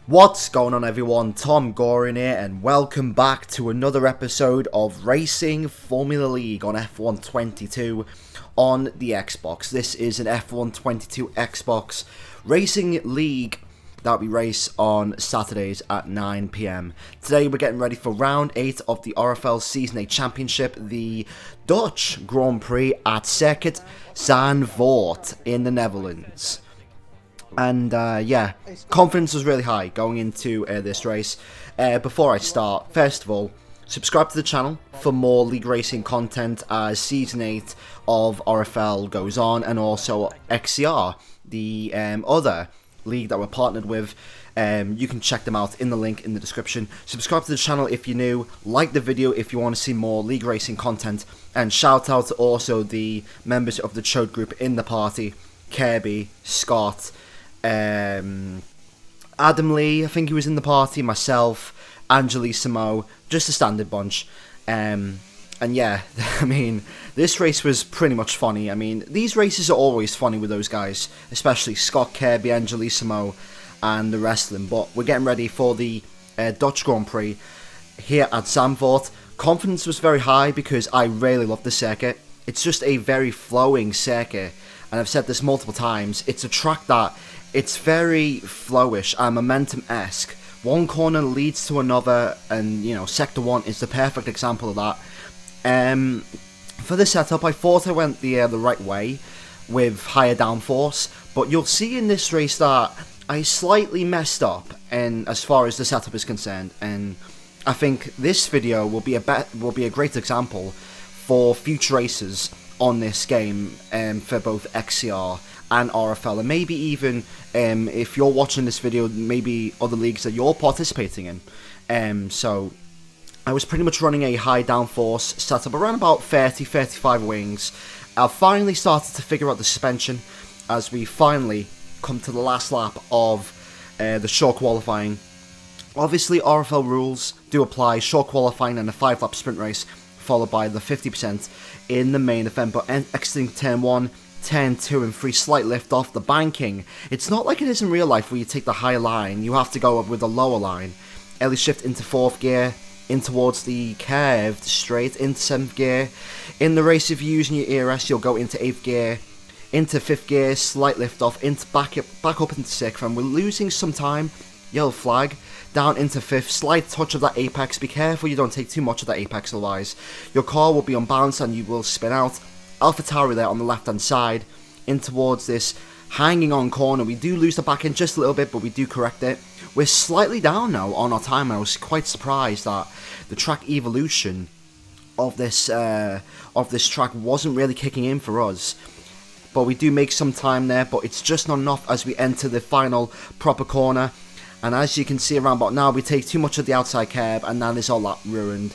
What's going on, everyone? TomGorian here, and welcome back to another episode of Racing Formula League on F1 22 on the Xbox. This is an F1 22 Xbox Racing League that we race on Saturdays at 9 PM. Today we're getting ready for round 8 of the RFL Season 8 Championship, the Dutch Grand Prix at Circuit Zandvoort in the Netherlands. And yeah, confidence was really high going into this race. Before I start, first of all, subscribe to the channel for more league racing content as Season 8 of RFL goes on, and also XCR, the other league that we're partnered with. You can check them out in the link in the description. Subscribe to the channel if you're new, like the video if you want to see more league racing content, and shout out to also the members of the Chode group in the party, Kirby, Scott, Adam Lee, I think he was in the party, myself, Angelissimo, just a standard bunch. And yeah, I mean, this race was pretty much funny. I mean, these races are always funny with those guys, especially Scott, Kirby, Angelissimo, and the rest of them. But we're getting ready for the Dutch Grand Prix here at Zandvoort. Confidence was very high because I really love the circuit. It's just a very flowing circuit, and I've said this multiple times. It's a track that it's very flowish and momentum-esque. One corner leads to another, and you know, Sector 1 is the perfect example of that. For the setup, I thought I went the right way with higher downforce, but you'll see in this race that I slightly messed up, and as far as the setup is concerned, and I think this video will be a great example for future races on this game, for both XCR and RFL, and maybe even if you're watching this video, maybe other leagues that you're participating in. So I was pretty much running a high downforce setup around about 30-35 wings. I finally started to figure out the suspension as we finally come to the last lap of the short qualifying. Obviously RFL rules do apply, short qualifying and a 5-lap sprint race, followed by the 50% in the main event, but exiting turn 1, turn 2 and 3, slight lift off the banking. It's not like it is in real life where you take the high line, you have to go up with the lower line. Early shift into 4th gear, in towards the curved straight, into 7th gear. In the race, if you're using your ERS, you'll go into 8th gear, into 5th gear, slight lift off, into back up into 6th, and we're losing some time, yellow flag, down into 5th, slight touch of that apex. Be careful you don't take too much of that apex, otherwise your car will be unbalanced and you will spin out. AlphaTauri there on the left hand side, in towards this hanging on corner. We do lose the back end just a little bit, but we do correct it. We're slightly down now on our time. I was quite surprised that the track evolution of this track wasn't really kicking in for us. But we do make some time there, but it's just not enough as we enter the final proper corner. And as you can see around about now, we take too much of the outside curb, and that is all that ruined.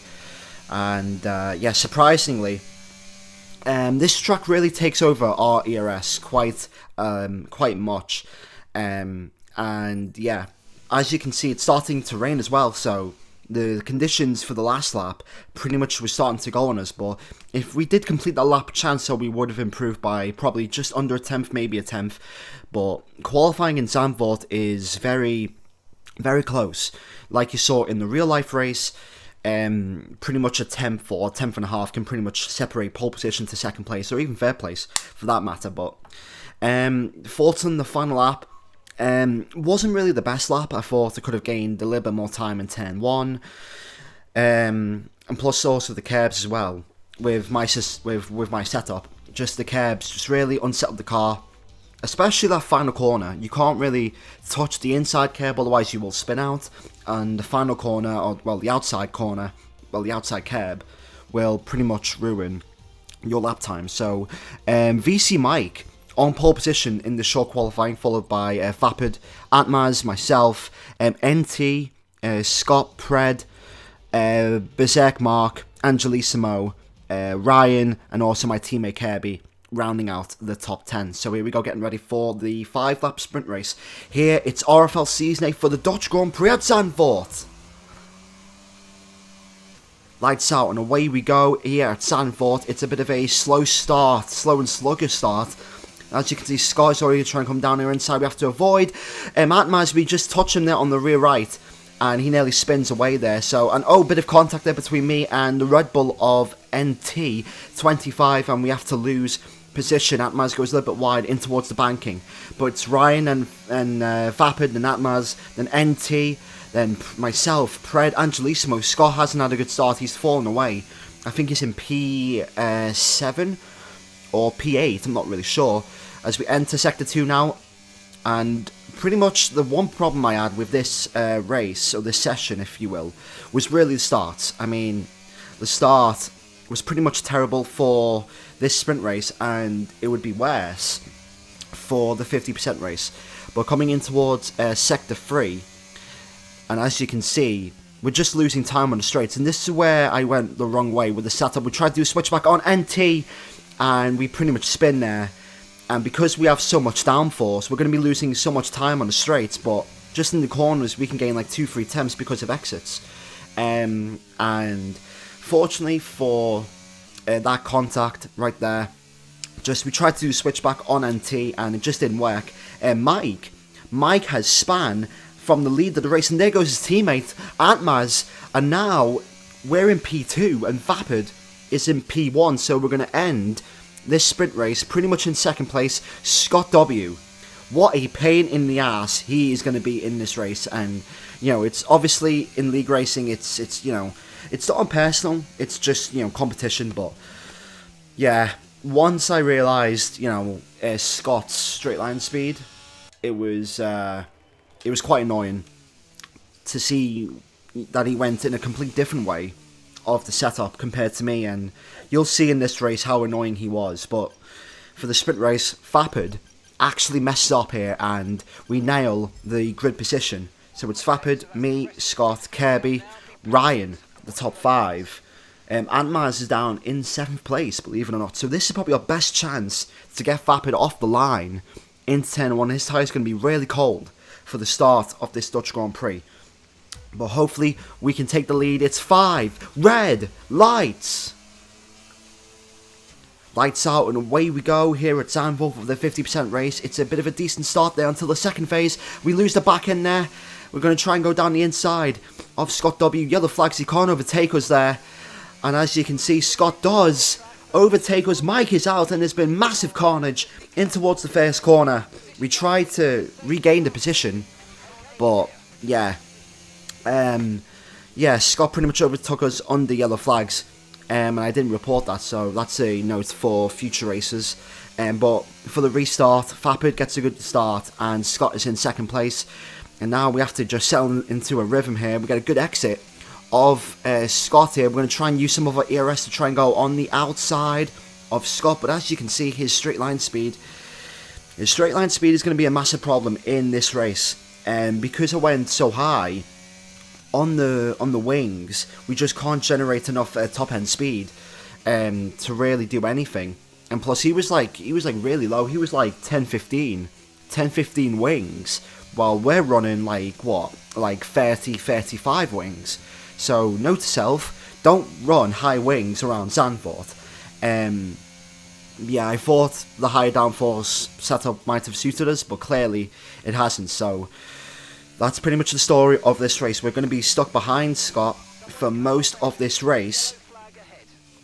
And yeah, surprisingly, this track really takes over our ERS quite much. And yeah, as you can see, it's starting to rain as well, so the conditions for the last lap pretty much were starting to go on us. But if we did complete that lap, chance so we would have improved by probably just under a 10th, maybe a 10th. But qualifying in Zandvoort is very, very close. Like you saw in the real life race, pretty much a 10th or a 10th and a half can pretty much separate pole position to second place, or even third place for that matter. But Fulton, the final lap, wasn't really the best lap. I thought I could have gained a little bit more time in turn 1, and plus also the curbs as well. With my setup, just the curbs just really unsettled the car, especially that final corner. You can't really touch the inside curb, otherwise you will spin out, and the final corner, or well, the outside corner, well, the outside curb will pretty much ruin your lap time. So VC Mike on pole position in the short qualifying, followed by Vapid, Atmaz, myself, NT, Scott, Pred, Berserk Mark, Angelissimo, Ryan, and also my teammate Kirby, rounding out the top 10. So here we go, getting ready for the 5-lap sprint race. Here, it's RFL Season 8 for the Dutch Grand Prix at Zandvoort. Lights out and away we go here at Zandvoort. It's a bit of a slow and sluggish start. As you can see, Scott's already trying to come down here inside. We have to avoid. Atmaz, we just touch him there on the rear right, and he nearly spins away there. So, bit of contact there between me and the Red Bull of NT25, and we have to lose position. Atmaz goes a little bit wide in towards the banking, but it's Ryan and Vapid, then Atmaz, then NT, then myself, Pred, Angelissimo. Scott hasn't had a good start. He's fallen away. I think he's in P7 or P8. I'm not really sure. As we enter Sector 2 now, and pretty much the one problem I had with this race, or this session, if you will, was really the start. I mean, the start was pretty much terrible for this sprint race, and it would be worse for the 50% race. But coming in towards Sector 3, and as you can see, we're just losing time on the straights, and this is where I went the wrong way with the setup. We tried to do a switchback on NT, and we pretty much spin there. And because we have so much downforce, we're going to be losing so much time on the straights, but just in the corners we can gain like 2-3 temps because of exits. And fortunately for that contact right there, we tried to do a switchback on NT and it just didn't work. Mike has span from the lead of the race, and there goes his teammate Atmaz, and now we're in P2 and Vapid is in P1, so we're going to end this sprint race pretty much in second place. Scott W, what a pain in the ass he is going to be in this race. And it's obviously in league racing, it's it's not personal, it's just competition. But yeah, once I realised Scott's straight line speed, it was quite annoying to see that he went in a complete different way of the setup compared to me, and you'll see in this race how annoying he was. But for the sprint race, Vapid actually messes up here and we nail the grid position. So it's Vapid, me, Scott, Kirby, Ryan, the top 5. Antmaz is down in 7th place, believe it or not. So this is probably our best chance to get Vapid off the line into 10-1. His tyre's going to be really cold for the start of this Dutch Grand Prix. But hopefully we can take the lead. It's 5. Red lights. Lights out and away we go here at Zandvoort for the 50% race. It's a bit of a decent start there until the second phase. We lose the back end there. We're going to try and go down the inside of Scott W. Yellow flags, he can't overtake us there. And as you can see, Scott does overtake us. Mike is out and there's been massive carnage in towards the first corner. We tried to regain the position, but yeah. Scott pretty much overtook us on the yellow flags, and I didn't report that, so that's a note for future races. But for the restart, Vapid gets a good start, and Scott is in second place, and now we have to just settle into a rhythm here. We get a good exit of Scott here. We're going to try and use some of our ERS to try and go on the outside of Scott, but as you can see, his straight line speed is going to be a massive problem in this race, and because I went so high on the wings, we just can't generate enough top end speed to really do anything. And plus he was like really low. He was like 10-15 wings, while we're running like 30-35 wings. So note to self, don't run high wings around Zandvoort. I thought the high downforce setup might have suited us, but clearly it hasn't. So that's pretty much the story of this race. We're going to be stuck behind Scott for most of this race,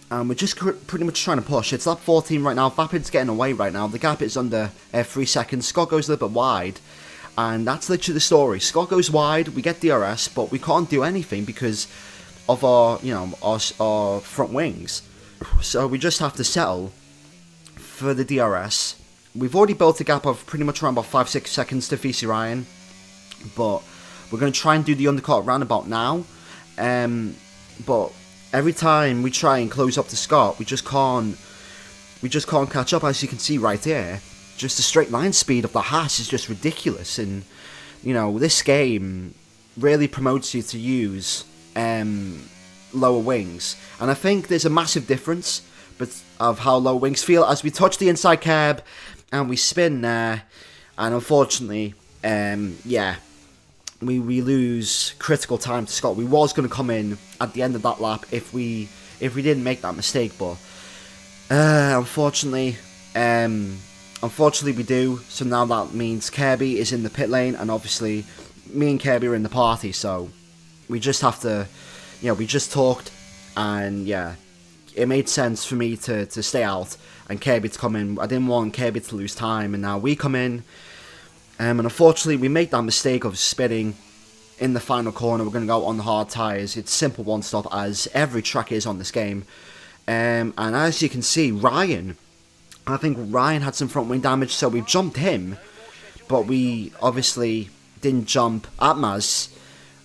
and we're just pretty much trying to push. It's lap 14 right now. Vapid's getting away right now. The gap is under 3 seconds. Scott goes a little bit wide, and that's literally the story. Scott goes wide, we get DRS, but we can't do anything because of our front wings. So we just have to settle for the DRS. We've already built a gap of pretty much around about 5-6 seconds to VC Ryan, but we're going to try and do the undercut roundabout now. But every time we try and close up to Scott, we just can't catch up. As you can see right here, just the straight line speed of the Haas is just ridiculous. And this game really promotes you to use lower wings, and I think there's a massive difference of how low wings feel as we touch the inside curb and we spin there, and unfortunately we lose critical time to Scott. We was going to come in at the end of that lap if we didn't make that mistake, but unfortunately unfortunately we do, so now that means Kirby is in the pit lane, and obviously me and Kirby are in the party, so we just have to, we just talked, and yeah, it made sense for me to stay out and Kirby to come in. I didn't want Kirby to lose time, and now we come in, and unfortunately we make that mistake of spinning in the final corner. We're going to go on the hard tyres. It's simple one stop, as every track is on this game, and as you can see, I think Ryan had some front wing damage, so we jumped him, but we obviously didn't jump Atmaz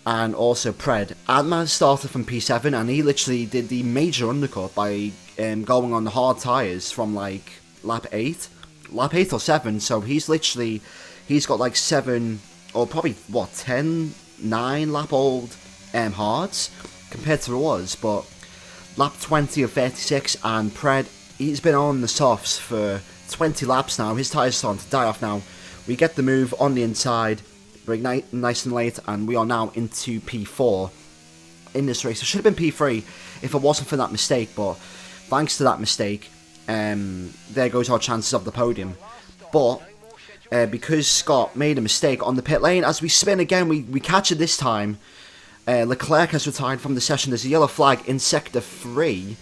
and also Pred. Atmaz started from P7, and he literally did the major undercut by going on the hard tyres from like lap 8 or 7, so he's got like 7 or probably 9 lap old hards compared to us, but lap 20 of 36, and Pred, he's been on the softs for 20 laps now. His tyres are starting to die off now. We get the move on the inside, we're nice and late, and we are now into P4 in this race. It should have been P3 if it wasn't for that mistake, but thanks to that mistake, there goes our chances of the podium. But because Scott made a mistake on the pit lane, as we spin again, we catch it this time. Leclerc has retired from the session. There's a yellow flag in Sector 3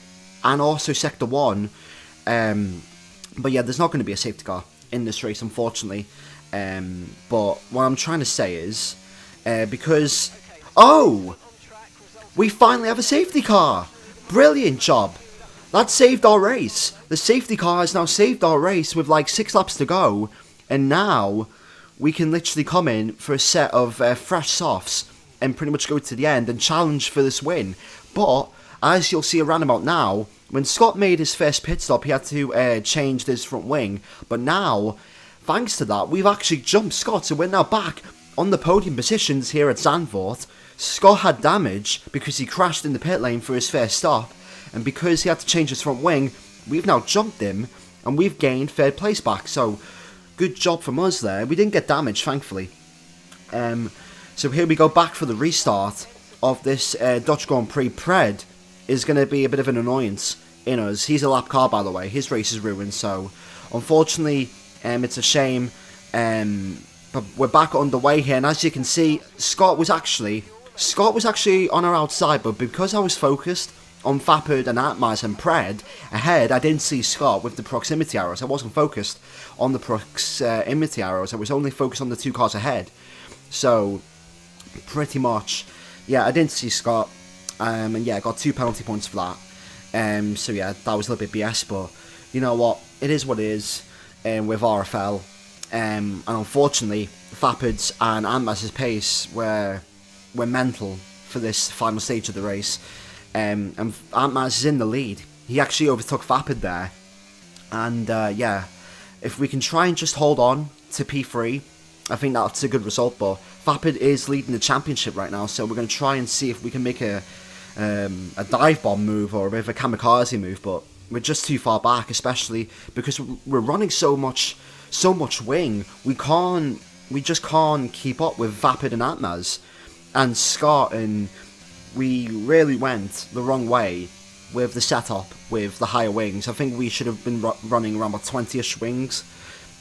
and also Sector 1. But yeah, there's not going to be a safety car in this race, unfortunately. But what I'm trying to say is, because... Oh! We finally have a safety car! Brilliant job! That saved our race. The safety car has now saved our race with like 6 laps to go. And now we can literally come in for a set of fresh softs and pretty much go to the end and challenge for this win. But, as you'll see around about now, when Scott made his first pit stop, he had to change his front wing. But now, thanks to that, we've actually jumped Scott, so we're now back on the podium positions here at Zandvoort. Scott had damage because he crashed in the pit lane for his first stop, and because he had to change his front wing, we've now jumped him, and we've gained third place back, so good job from us there. We didn't get damaged, thankfully. So here we go back for the restart of this Dutch Grand Prix. Pred is going to be a bit of an annoyance in us. He's a lap car, by the way. His race is ruined, so unfortunately, it's a shame. But we're back underway here, and as you can see, Scott was actually on our outside, but because I was focused on Fapid and Atmaz and Pred ahead, I didn't see Scott with the proximity arrows. I wasn't focused on the proximity arrows. I was only focused on the 2 cars ahead. So, pretty much, yeah, I didn't see Scott. And yeah, I got 2 penalty points for that. So yeah, that was a little bit BS, but you know what? It is what it is with RFL. And unfortunately, Fapid's and Atmaz's pace were mental for this final stage of the race. And Atmaz is in the lead. He actually overtook Fapid there. And yeah, if we can try and just hold on to P3, I think that's a good result. But Fapid is leading the championship right now, so we're going to try and see if we can make a dive bomb move or a bit of a kamikaze move. But we're just too far back, especially because we're running so much wing. We just can't keep up with Fapid and Atmaz and Scott, and we really went the wrong way with the setup with the higher wings. I think we should have been running around about 20-ish wings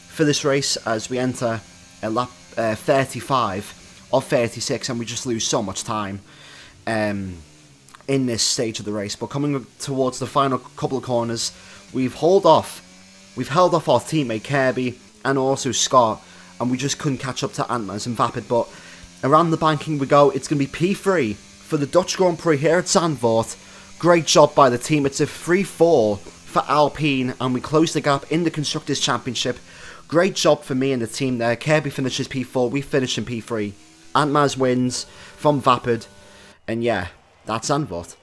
for this race as we enter a lap 35 of 36, and we just lose so much time in this stage of the race. But coming towards the final couple of corners, we've held off our teammate Kirby and also Scott, and we just couldn't catch up to Atmaz and Vapid. But around the banking we go. It's going to be P3 for the Dutch Grand Prix here at Zandvoort. Great job by the team. It's a 3-4 for Alpine, and we close the gap in the Constructors' Championship. Great job for me and the team there. Kirby finishes P4, we finish in P3. Atmaz wins from Vapid, and yeah, that's Zandvoort.